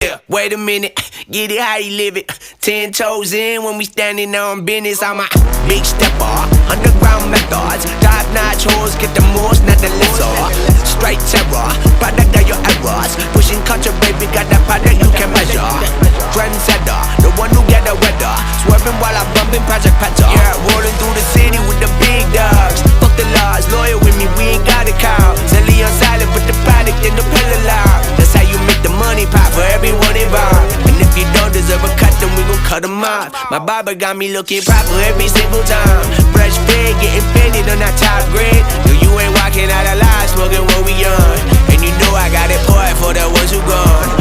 Yeah, wait a minute, get it how you live it. 10 toes in when we standing on business. I'm a big stepper, underground methods. Top-notch hoes, get the most, not the lesser. Straight terror, product of your errors. Pushing culture, baby, got that product you can measure. Trendsetter, the one who get the weather. Swerving while I'm bumping Project Petter. Yeah, rolling through the city with the big dogs. Fuck the laws, loyal with me, we ain't got a cow. Zelly on silent, put the product in the pillar loud. That's how you make the money pop for everyone involved. And if you don't deserve a cut, then we gon' cut them off. My barber got me looking proper every single time. Fresh pig, getting painted on that top grade. No, you ain't walking out alive, smoking what we on. And you know I got it poured for the ones who gone.